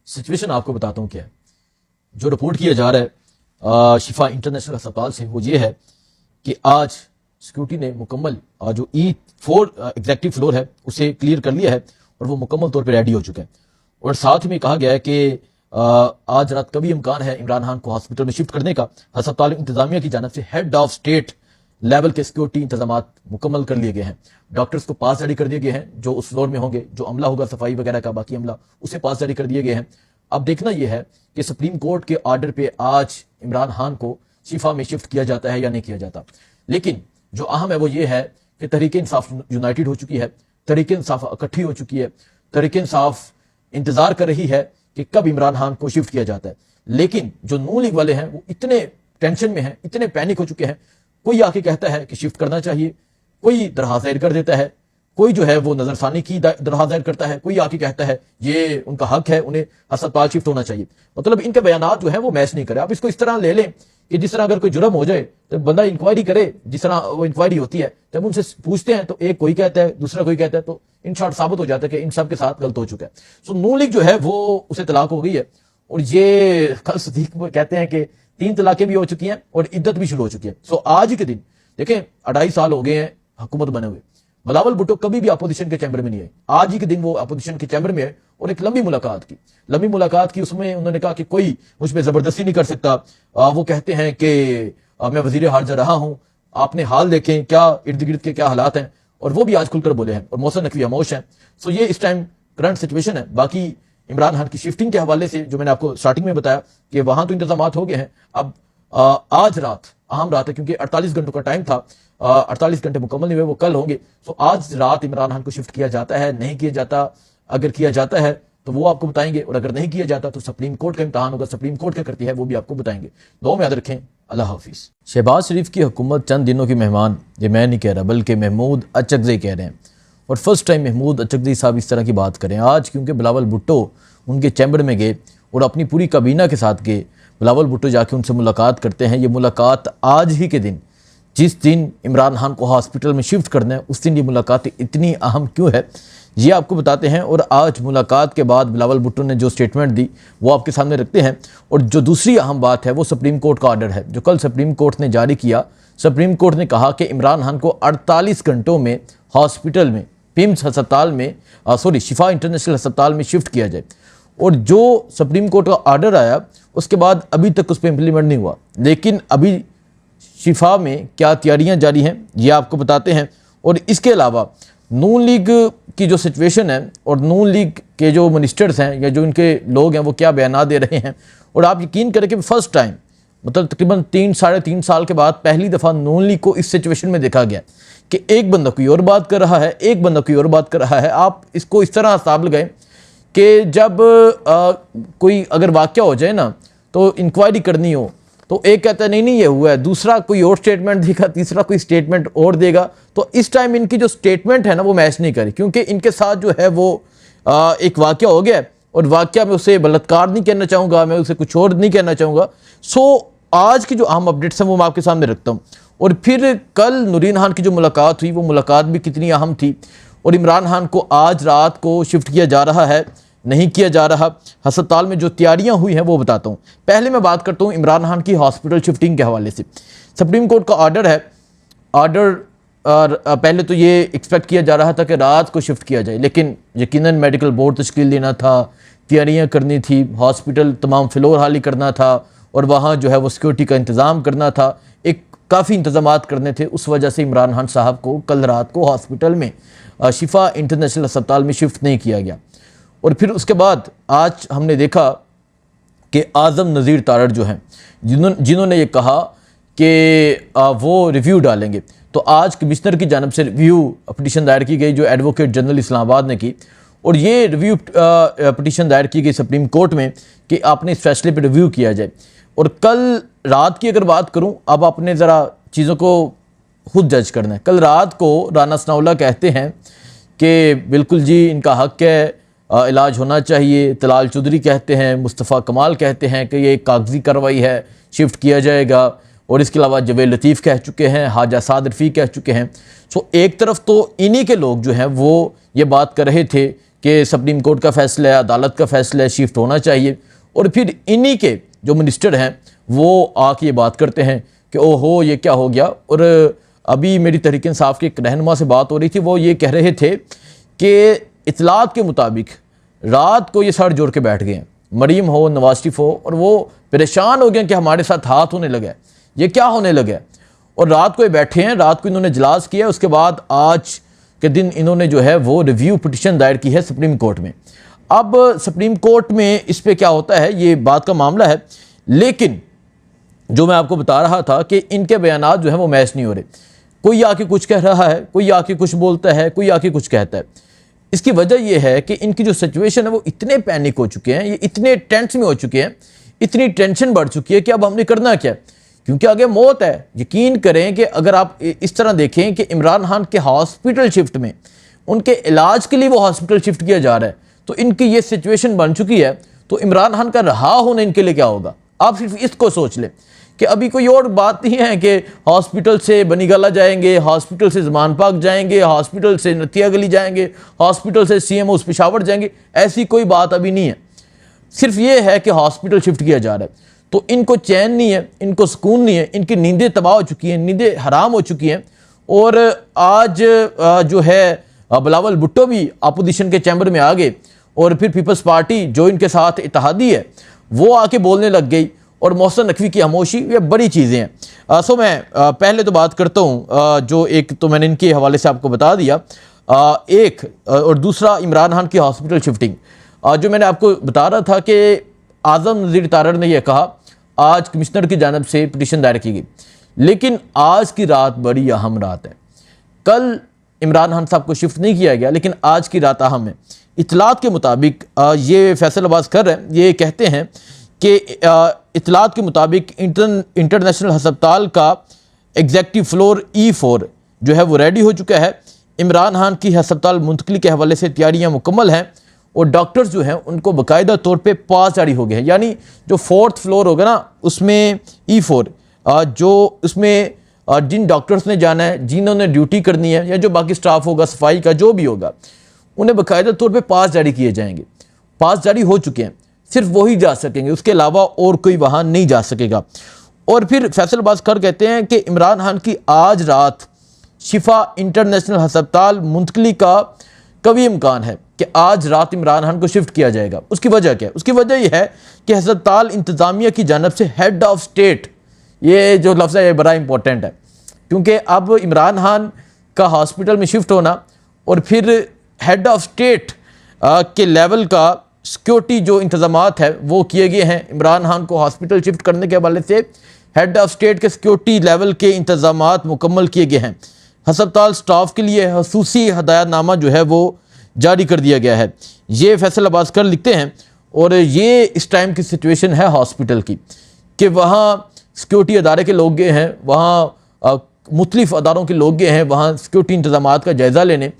Situation आपको बताता हूँ क्या है। जो रिपोर्ट किया जा रहा है शिफा इंटरनेशनल अस्पताल से वो ये है कि आज सिक्योरिटी ने मुकम्मल जो E4 एग्जेक्टिव फ्लोर है उसे क्लियर कर लिया है और वो मुकम्मल तौर पे रेडी हो चुका है। और साथ ही में कहा गया है कि आज रात का भी इम्कान है इमरान खान को हॉस्पिटल में शिफ्ट करने का। अस्पताल इंतजामिया की जानब से हेड ऑफ स्टेट लेवल के सिक्योरिटी इंतजाम मुकम्मल कर लिए गए हैं। डॉक्टर्स को पास जारी कर दिए गए हैं जो उस फ्लोर में होंगे, जो अमला होगा सफाई वगैरह का बाकी अमला, उसे पास जारी कर दिए गए हैं। अब देखना यह है कि सुप्रीम कोर्ट के ऑर्डर पे आज इमरान खान को शिफा में शिफ्ट किया जाता है या नहीं किया जाता। लेकिन जो अहम है वो ये है कि तहरीक इंसाफ यूनाइटेड हो चुकी है, तहरीक इंसाफ इकट्ठी हो चुकी है, तहरीक इंसाफ इंतजार कर रही है कि कब इमरान खान को शिफ्ट किया जाता है। लेकिन जो नून लीग वाले हैं वो इतने टेंशन में हैं, इतने पैनिक हो चुके हैं। कोई आके कहता है कि शिफ्ट करना चाहिए, कोई दरख्वास्त दायर कर देता है, कोई जो है वो नजरसानी की दरख्वास्त दायर करता है, कोई आके कहता है ये उनका हक है, उन्हें अस्पताल शिफ्ट होना चाहिए। मतलब इनके बयानात जो है वो मैच नहीं करे। आप इसको इस तरह ले लें कि जिस तरह अगर कोई जुर्म हो जाए तो बंदा इंक्वायरी करे, जिस तरह वो इंक्वायरी होती है जब उनसे पूछते हैं तो एक कोई कहता है दूसरा कोई कहता है, तो इन शॉर्ट साबित हो जाता है कि इन सब के साथ गलत हो चुका है। सो नून लीग जो है वो उसे तलाक हो गई है और ये कल सदीक कहते हैं कि 3 तलाकें भी हो चुकी हैं और इद्दत भी शुरू हो चुकी है। सो आज के दिन देखें 2.5 साल हो गए हैं हुकूमत बने हुए। बिलावल भुट्टो कभी भी अपोजिशन के चैम्बर में नहीं आए। आज ही के दिन वो अपोजिशन के चैम्बर में है और एक लंबी मुलाकात की। उसमें उन्होंने कहा कि कोई मुझ पर जबरदस्ती नहीं कर सकता। वो कहते हैं कि मैं वजीर हार्जा रहा हूं, आपने हाल देखें क्या इर्द गिर्द के क्या हालात हैं, और वो भी आज खुलकर बोले हैं और मौसम नकवी खामोश है। सो ये इस टाइम करंट सिचुएशन है। बाकी इमरान खान की शिफ्टिंग के हवाले से जो मैंने आपको स्टार्टिंग में बताया कि वहां तो इंतजाम हो गए हैं। अब आज रात अहम रात है क्योंकि 48 घंटों का टाइम था, 48 घंटे मुकम्मल नहीं हुए, वो कल होंगे। सो आज रात इमरान खान को शिफ्ट किया जाता है, नहीं किया जाता। अगर किया जाता है तो वो आपको बताएंगे और अगर नहीं किया जाता तो सुप्रीम कोर्ट का इम्तहान होगा। सुप्रीम कोर्ट क्या करती है वो भी आपको बताएंगे। दुआ में याद रखें। अल्लाह हाफिज। शहबाज शरीफ की हुकूमत चंद दिनों की मेहमान, ये मैं नहीं कह रहा बल्कि महमूद अचकज़ई कह रहे हैं। और फर्स्ट टाइम महमूद अचकज़ई साहब इस तरह की बात करें आज, क्योंकि बिलावल भुट्टो उनके चैम्बर में गए और अपनी पूरी काबीना के साथ गए। बिलावल भुट्टो जाके उनसे मुलाकात करते हैं। ये मुलाकात आज ही के दिन, जिस दिन इमरान खान को हॉस्पिटल में शिफ्ट करना है, उस दिन ये मुलाकात इतनी अहम क्यों है ये आपको बताते हैं। और आज मुलाकात के बाद बिलावल भुट्टो ने जो स्टेटमेंट दी वो आपके सामने रखते हैं। और जो दूसरी अहम बात है वो सुप्रीम कोर्ट का ऑर्डर है जो कल सुप्रीम कोर्ट ने जारी किया। सुप्रीम कोर्ट ने कहा कि इमरान खान को 48 घंटों में हॉस्पिटल में, पिम्स अस्पताल में, शिफा इंटरनेशनल अस्पताल में शिफ्ट किया जाए। और जो सुप्रीम कोर्ट का ऑर्डर आया उसके बाद अभी तक उस पर इम्प्लीमेंट नहीं हुआ। लेकिन अभी शिफा में क्या तैयारियां जारी हैं ये आपको बताते हैं। और इसके अलावा नून लीग की जो सिचुएशन है और नून लीग के जो मिनिस्टर्स हैं या जो इनके लोग हैं वो क्या बयान दे रहे हैं। और आप यकीन करें कि फर्स्ट टाइम, मतलब तकरीबन 3-3.5 साल के बाद पहली दफ़ा नून लीग को इस सिचुएशन में देखा गया कि एक बंदा कोई और बात कर रहा है, एक बंदा कोई और बात कर रहा है। आप इसको इस तरह हिसाब लगाएं कि जब कोई अगर वाक़या हो जाए ना तो इंक्वायरी करनी हो तो एक कहता है नहीं ये हुआ है, दूसरा कोई और स्टेटमेंट देगा, तीसरा कोई स्टेटमेंट और देगा। तो इस टाइम इनकी जो स्टेटमेंट है ना वो मैच नहीं करी, क्योंकि इनके साथ जो है वो एक वाक़या हो गया और वाक़या में उसे बलात्कार नहीं कहना चाहूँगा, मैं उसे कुछ और नहीं कहना चाहूँगा। सो आज की जो अहम अपडेट्स हैं वो मैं आपके सामने रखता हूँ। और फिर कल नूरीन खान की जो मुलाकात हुई वो मुलाकात भी कितनी अहम थी। और इमरान खान को आज रात को शिफ्ट किया जा रहा है, नहीं किया जा रहा, अस्पताल में जो तैयारियां हुई हैं वो बताता हूं। पहले मैं बात करता हूं इमरान खान की हॉस्पिटल शिफ्टिंग के हवाले से। सुप्रीम कोर्ट का ऑर्डर है। ऑर्डर पहले तो ये एक्सपेक्ट किया जा रहा था कि रात को शिफ्ट किया जाए, लेकिन यकीनन मेडिकल बोर्ड तश्कील देना था, तैयारियां करनी थी, हॉस्पिटल तमाम फ्लोर हाली करना था और वहाँ जो है वो सिक्योरिटी का इंतज़ाम करना था, एक काफ़ी इंतजाम करने थे। उस वजह से इमरान खान साहब को कल रात को हॉस्पिटल में शिफा इंटरनेशनल अस्पताल में शिफ्ट नहीं किया गया। और फिर उसके बाद आज हमने देखा कि आज़म नज़ीर तारड़ जो हैं जिन्होंने ये कहा कि वो रिव्यू डालेंगे। तो आज कमिश्नर की जानब से रिव्यू पटिशन दायर की गई जो एडवोकेट जनरल इस्लामाबाद ने की। और ये रिव्यू पटिशन दायर की गई सुप्रीम कोर्ट में कि आपने इस फैसले पर रिव्यू किया जाए। और कल रात की अगर बात करूं, अब आपने ज़रा चीज़ों को खुद जज करना है। कल रात को राना सनाउल्लाह कहते हैं कि बिल्कुल जी इनका हक है, इलाज होना चाहिए। तलाल चौधरी कहते हैं, मुस्तफ़ा कमाल कहते हैं कि ये एक कागजी कार्रवाई है, शिफ्ट किया जाएगा। और इसके अलावा जवेद लतीफ़ कह चुके हैं, हाजा साद रफ़ी कह चुके हैं। सो एक तरफ तो इन्हीं के लोग जो हैं वो ये बात कर रहे थे कि सुप्रीम कोर्ट का फैसला है, अदालत का फैसला है, शिफ्ट होना चाहिए। और फिर इन्हीं के जो मिनिस्टर हैं वो आके ये बात करते हैं कि ओहो ये क्या हो गया। और अभी मेरी तहरीक इंसाफ के एक रहनुमा से बात हो रही थी, वो ये कह रहे थे कि इतलात के मुताबिक रात को ये सर जोड़ के बैठ गए हैं, मरीम हो, नवाज शरीफ हो, और वो परेशान हो गए कि हमारे साथ हाथ होने लगा है, ये क्या होने लगा है। और रात को ये बैठे हैं, रात को इन्होंने इजलास किया, उसके बाद आज के दिन इन्होंने जो है वो रिव्यू पिटिशन दायर की है सुप्रीम कोर्ट में। अब सुप्रीम कोर्ट में इस पे क्या होता है ये बात का मामला है, लेकिन जो मैं आपको बता रहा था कि इनके बयानात जो है वो मैच नहीं हो रहे। कोई आके कुछ कह रहा है, कोई आके कुछ बोलता है, कोई आके कुछ कहता है। इसकी वजह यह है कि इनकी जो सिचुएशन है वो इतने पैनिक हो चुके हैं, ये इतने टेंस में हो चुके हैं, इतनी टेंशन बढ़ चुकी है कि अब हमने करना क्या, क्योंकि आगे मौत है। यकीन करें कि अगर आप इस तरह देखें कि इमरान खान के हॉस्पिटल शिफ्ट में उनके इलाज के लिए वो हॉस्पिटल शिफ्ट किया जा रहा है, तो इनकी ये सिचुएशन बन चुकी है, तो इमरान खान का रहा होना इनके लिए क्या होगा। आप सिर्फ इसको सोच लें कि अभी कोई और बात नहीं है कि हॉस्पिटल से बनीगाला जाएंगे, हॉस्पिटल से ज़मान पार्क जाएंगे, हॉस्पिटल से नतिया गली जाएंगे, हॉस्पिटल से CMO पेशावर जाएंगे, ऐसी कोई बात अभी नहीं है। सिर्फ ये है कि हॉस्पिटल शिफ्ट किया जा रहा है, तो इनको चैन नहीं है, इनको सुकून नहीं है, इनकी नींदें तबाह हो चुकी हैं, नींदें हराम हो चुकी हैं। और आज जो है बिलावल भुट्टो भी अपोजिशन के चैम्बर में आ गए, और फिर पीपल्स पार्टी जो इनके साथ इत्तेहादी है वो आके बोलने लग गई, और मोहसिन नकवी की खामोशी, ये बड़ी चीज़ें हैं। सो मैं पहले तो बात करता हूँ जो एक तो मैंने इनके हवाले से आपको बता दिया, एक और दूसरा इमरान खान की हॉस्पिटल शिफ्टिंग। जो मैंने आपको बता रहा था कि आज़म नज़ीर तारड़ ने यह कहा, आज कमिश्नर की जानब से पिटीशन दायर की गई, लेकिन आज की रात बड़ी अहम रात है। कल इमरान खान साहब को शिफ्ट नहीं किया गया, लेकिन आज की रात अहम है। इतलात के मुताबिक ये फैसलाबाज कर रहे हैं, ये कहते हैं कि इतलात के मुताबिक इंटरनेशनल हस्पताल का एग्जेक्टिव फ्लोर E4 जो है वो रेडी हो चुका है। इमरान खान की हस्पताल मुंतकली के हवाले से तैयारियां मुकम्मल हैं, और डॉक्टर्स जो हैं उनको बाकायदा तौर पे पास जारी हो गए हैं। यानी जो 4th फ्लोर होगा ना, उसमें E4 जो उसमें जिन डॉक्टर्स ने जाना है, जिन्होंने ड्यूटी करनी है, या जो बाकी स्टाफ होगा, सफाई का जो भी होगा, उन्हें बाकायदा तौर पे पास जारी किए जाएंगे। पास जारी हो चुके हैं, सिर्फ वही जा सकेंगे, उसके अलावा और कोई वहाँ नहीं जा सकेगा। और फिर फैसलाबाज कर कहते हैं कि इमरान खान की आज रात शिफा इंटरनेशनल हस्पताल मुंतकली का कभी इम्कान है कि आज रात इमरान खान को शिफ्ट किया जाएगा। उसकी वजह क्या है? उसकी वजह यह है कि हस्पताल इंतज़ामिया की जानब से हेड ऑफ स्टेट, ये जो लफ्ज़ है ये बड़ा इंपॉर्टेंट है, क्योंकि अब इमरान खान का हॉस्पिटल में शिफ्ट होना और फिर हेड ऑफ स्टेट के लेवल का सिक्योरिटी जो इंतज़ामात है वो किए गए हैं। इमरान खान को हॉस्पिटल शिफ्ट करने के हवाले से हेड ऑफ स्टेट के सिक्योरिटी लेवल के इंतज़ामात मुकम्मल किए गए हैं। हस्पताल स्टाफ के लिए खसूसी हदायतनामा जो है वो जारी कर दिया गया है। ये फैसलाबाज कर लिखते हैं, और ये इस टाइम की सिचुएशन है हॉस्पिटल की कि वहाँ सिक्योरिटी अदारे के लोग गए हैं, वहाँ मुख्तलिफ अदारों के लोग गए हैं वहाँ सिक्योरिटी इंतज़ामात का जायज़ा लेने,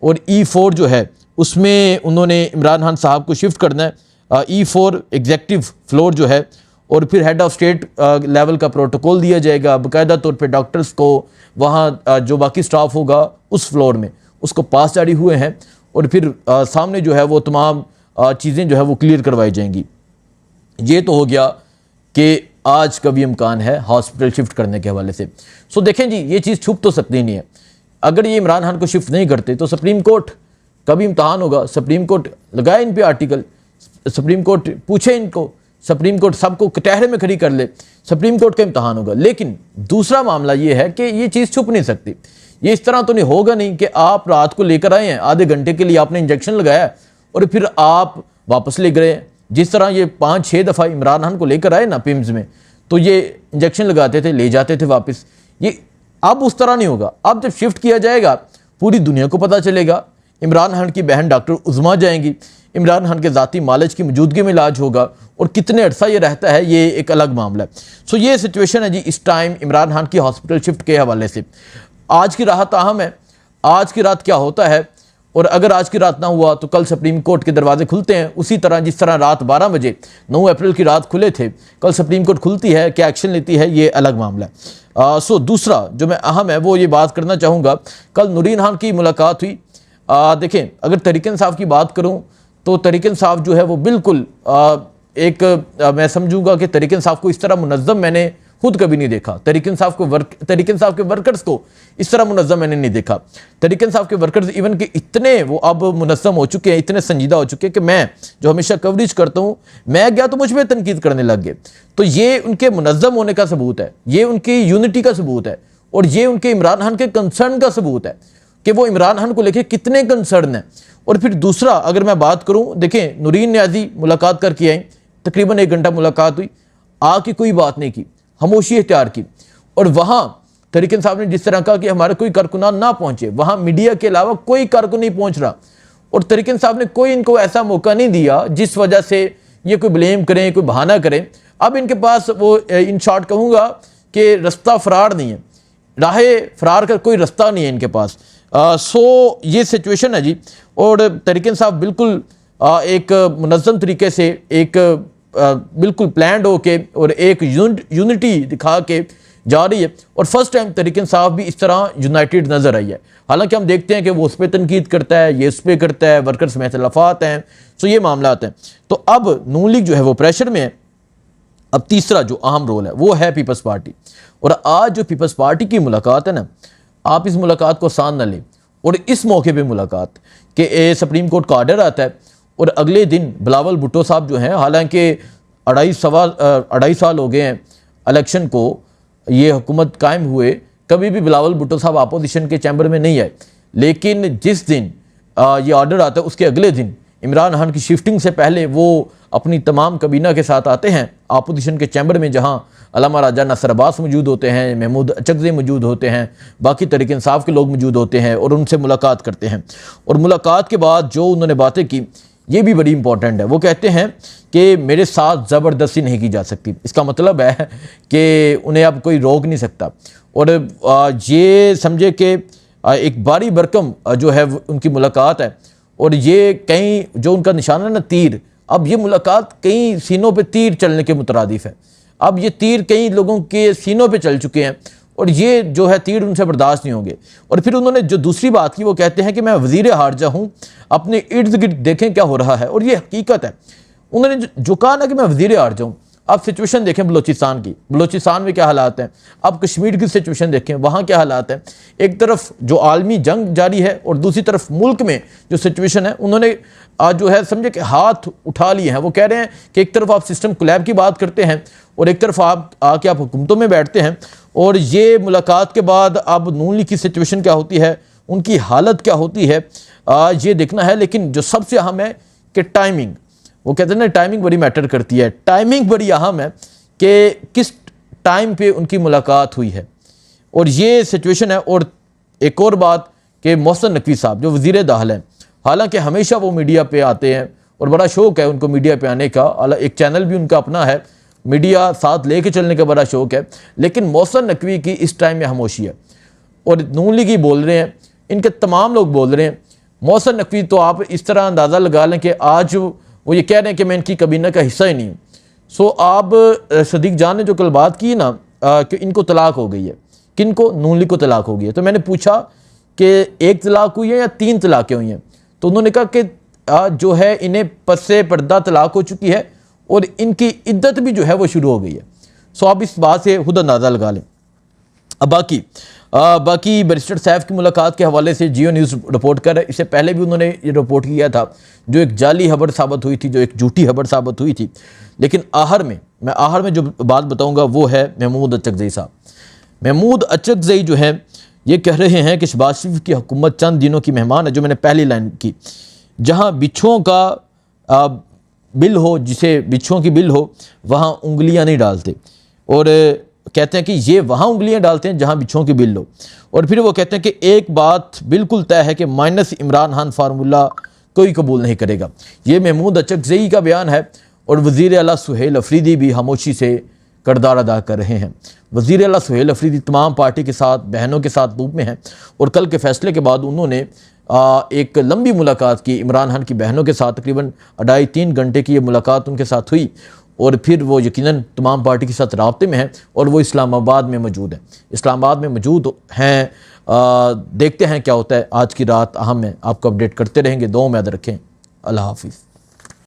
और E4 जो है उसमें उन्होंने इमरान खान साहब को शिफ्ट करना है। E4 एग्जेक्टिव फ्लोर जो है, और फिर हेड ऑफ स्टेट लेवल का प्रोटोकॉल दिया जाएगा। बाकायदा तौर पे डॉक्टर्स को वहाँ जो बाकी स्टाफ होगा उस फ्लोर में उसको पास जारी हुए हैं, और फिर सामने जो है वो तमाम चीज़ें जो है वो क्लियर करवाई जाएंगी। ये तो हो गया कि आज का भी इम्कान है हॉस्पिटल शिफ्ट करने के हवाले से। सो देखें जी, ये चीज़ छुप तो सकती नहीं है। अगर ये इमरान खान को शिफ्ट नहीं करते तो सुप्रीम कोर्ट का भी इम्तहान होगा। सुप्रीम कोर्ट लगाए इन पे आर्टिकल, सुप्रीम कोर्ट पूछे इनको, सुप्रीम कोर्ट सबको कटहरे में खड़ी कर ले, सुप्रीम कोर्ट का इम्तहान होगा। लेकिन दूसरा मामला ये है कि ये चीज़ छुप नहीं सकती। ये इस तरह तो नहीं होगा नहीं कि आप रात को लेकर आए हैं, आधे घंटे के लिए आपने इंजेक्शन लगाया और फिर आप वापस ले गए। जिस तरह ये 5-6 दफ़ा इमरान खान को लेकर आए ना पिम्स में, तो ये इंजेक्शन लगाते थे, ले जाते थे वापस। ये अब उस तरह नहीं होगा। अब जब शिफ्ट किया जाएगा पूरी दुनिया को पता चलेगा। इमरान खान की बहन डॉक्टर उज़मा जाएंगी, इमरान खान के ज़ाती मालिज की मौजूदगी में इलाज होगा, और कितने अरसा ये रहता है ये एक अलग मामला है। सो ये सिचुएशन है जी इस टाइम इमरान खान की हॉस्पिटल शिफ्ट के हवाले से। आज की राहत अहम है, आज की रात क्या होता है, और अगर आज की रात ना हुआ तो कल सुप्रीम कोर्ट के दरवाजे खुलते हैं। उसी तरह जिस तरह रात 12 बजे 9 अप्रैल की रात खुले थे, कल सुप्रीम कोर्ट खुलती है, क्या एक्शन लेती है ये अलग मामला है। सो दूसरा जो मैं अहम है वो ये बात करना चाहूँगा, कल नूरीन खान की मुलाकात हुई। देखें, अगर तरीक इंसाफ की बात करूं तो तरीक इंसाफ जो है वो बिल्कुल मैं समझूंगा कि तरीक इंसाफ को इस तरह मुनज़्ज़म मैंने खुद कभी नहीं देखा। तरीक इंसाफ के वर्कर्स को इस तरह मुनज़्ज़म मैंने नहीं देखा। तरीक इंसाफ के वर्कर्स इवन के इतने वो अब मुनज़्ज़म हो चुके हैं, इतने संजीदा हो चुके हैं कि मैं जो हमेशा कवरेज करता हूँ, मैं गया तो मुझ पर तनकीद करने लग गए। तो ये उनके मुनज़्ज़म होने का सबूत है, ये उनकी यूनिटी का सबूत है, और ये उनके इमरान खान के कंसर्न का सबूत है कि वो इमरान खान को लेकर कितने कंसर्न हैं। और फिर दूसरा, अगर मैं बात करूं, देखें, नूरीन न्याजी मुलाकात करके आई, तकरीबन 1 घंटा मुलाकात हुई, आके कोई बात नहीं की, खामोशी इख्तियार की। और वहां तरीक साहब ने जिस तरह कहा कि हमारे कोई कारकुनान ना पहुंचे, वहां मीडिया के अलावा कोई कारकुन नहीं पहुंच रहा, और तरीक साहब ने कोई इनको ऐसा मौका नहीं दिया जिस वजह से ये कोई ब्लेम करें, कोई बहाना करें। अब इनके पास वो इन शॉर्ट कहूँगा कि रास्ता फरार नहीं है, राह फरार का कोई रास्ता नहीं है इनके पास। सो ये सिचुएशन है जी। और तरीक साहब बिल्कुल एक मुनज़्ज़म तरीके से एक बिल्कुल प्लान्ड होके और एक यूनिटी दिखा के जा रही है। और फर्स्ट टाइम तरीक साहब भी इस तरह यूनाइटेड नज़र आई है। हालांकि हम देखते हैं कि वो उस पर तनकीद करता है, ये उस पर करता है, वर्कर्स में इख्तिलाफ़ात हैं, सो ये मामला हैं। तो अब नून लीग जो है वो प्रेशर में है। अब तीसरा जो अहम रोल है वो है पीपल्स पार्टी। और आज जो पीपल्स पार्टी की मुलाकात है ना, आप इस मुलाकात को आसान न लें। और इस मौके पे मुलाकात के सुप्रीम कोर्ट का ऑर्डर आता है और अगले दिन बिलावल भुट्टो साहब जो हैं, हालांकि 2.5 साल हो गए हैं इलेक्शन को, ये हुकूमत कायम हुए, कभी भी बिलावल भुट्टो साहब अपोजिशन के चैम्बर में नहीं आए। लेकिन जिस दिन ये ऑर्डर आता है उसके अगले दिन इमरान खान की शिफ्टिंग से पहले वो अपनी तमाम कबीना के साथ आते हैं अपोजिशन के चैम्बर में, जहां अल्लामा राजा नासिर अब्बास मौजूद होते हैं, महमूद अचकज़ई मौजूद होते हैं, बाकी तरीक़ इंसाफ के लोग मौजूद होते हैं, और उनसे मुलाकात करते हैं। और मुलाकात के बाद जो उन्होंने बातें की, ये भी बड़ी इंपॉर्टेंट है। वो कहते हैं कि मेरे साथ ज़बरदस्ती नहीं की जा सकती। इसका मतलब है कि उन्हें अब कोई रोक नहीं सकता। और ये समझे कि एक बारी बरकम जो है उनकी मुलाकात है, और ये कहीं जो उनका निशाना ना तीर, अब ये मुलाकात कई सीनों पे तीर चलने के मुतरादिफ है। अब ये तीर कई लोगों के सीनों पे चल चुके हैं, और ये जो है तीर उनसे बर्दाश्त नहीं होंगे। और फिर उन्होंने जो दूसरी बात की, वो कहते हैं कि मैं वज़ीर हारजा हूँ, अपने इर्द गिर्द देखें क्या हो रहा है। और ये हकीकत है। उन्होंने जो कहा ना कि मैं वज़ीर हारजा हूँ, अब सिचुएशन देखें बलोचिस्तान की, बलोचिस्तान में क्या हालात हैं। अब कश्मीर की सिचुएशन देखें, वहाँ क्या हालात हैं। एक तरफ जो आलमी जंग जारी है और दूसरी तरफ मुल्क में जो सिचुएशन है, उन्होंने जो है समझे कि हाथ उठा लिए हैं। वो कह रहे हैं कि एक तरफ आप सिस्टम कोलैब की बात करते हैं और एक तरफ आप आके आप हुकूमतों में बैठते हैं। और ये मुलाकात के बाद अब नून लीग की सिचुएशन क्या होती है, उनकी हालत क्या होती है, ये देखना है। लेकिन जो सबसे अहम है कि टाइमिंग, वो कहते हैं ना टाइमिंग बड़ी मैटर करती है। टाइमिंग बड़ी अहम है कि किस टाइम पे उनकी मुलाकात हुई है, और ये सिचुएशन है। और एक और बात कि मोहसिन नकवी साहब जो वज़ीर दाखिला हैं, हालांकि हमेशा वो मीडिया पे आते हैं और बड़ा शौक़ है उनको मीडिया पे आने का, एक चैनल भी उनका अपना है, मीडिया साथ लेके चलने का बड़ा शौक़ है। लेकिन मोहसिन नकवी की इस टाइम में खामोशी है, और नून लीग ही बोल रहे हैं, इनके तमाम लोग बोल रहे हैं। मोहसिन नकवी तो आप इस तरह अंदाज़ा लगा लें कि आज वो ये कह रहे हैं कि मैं इनकी कबीना का हिस्सा ही नहीं हूँ। सो आप सदीक जान ने जो कल बात की ना कि इनको तलाक हो गई है, किनको, नून लीग को तलाक हो गई है। तो मैंने पूछा कि 1 तलाक हुई है या 3 तलाक़ें हुई हैं, तो उन्होंने कहा कि जो है इन्हें पस्से पर्दा तलाक हो चुकी है और इनकी इद्दत भी जो है वो शुरू हो गई है। सो आप इस बात से खुद अंदाज़ा लगा लें। अब बाकी बैरिस्टर सैफ की मुलाकात के हवाले से जियो न्यूज़ रिपोर्ट कर रहा है। इससे पहले भी उन्होंने ये रिपोर्ट किया था, जो एक जाली खबर साबित हुई थी, जो एक झूठी खबर साबित हुई थी। लेकिन आहर में जो बात बताऊंगा वो है महमूद अचकज़ई साहब। महमूद अचकज़ई जो है ये कह रहे हैं कि शहबाज शरीफ की हुकूमत चंद दिनों की मेहमान है, जो मैंने पहली लाइन की, जहाँ बिच्छुओं का बिल हो, जिसे बिच्छुओं की बिल हो, वहाँ उंगलियाँ नहीं डालते। और कहते हैं कि ये वहाँ उंगलियां डालते हैं जहाँ बिच्छुओं की बिल हो। और फिर वो कहते हैं कि एक बात बिल्कुल तय है कि माइनस इमरान खान फार्मूला कोई कबूल नहीं करेगा। ये महमूद अचकज़ई का बयान है। और वज़ीर आला सुहेल अफरीदी भी खामोशी से किरदार अदा कर रहे हैं। वज़ीर आला सुहेल अफरीदी तमाम पार्टी के साथ, बहनों के साथ धूप में हैं, और कल के फैसले के बाद उन्होंने एक लंबी मुलाकात की इमरान खान की बहनों के साथ। तकरीबन 2.5-3 घंटे की ये मुलाकात उनके साथ हुई, और फिर वो यकीनन तमाम पार्टी के साथ राब्ते में हैं, और वो इस्लामाबाद में मौजूद हैं। इस्लामाबाद में मौजूद हैं देखते हैं क्या होता है। आज की रात अहम है, आपको अपडेट करते रहेंगे। दुआओं में याद रखें। अल्लाह हाफिज़।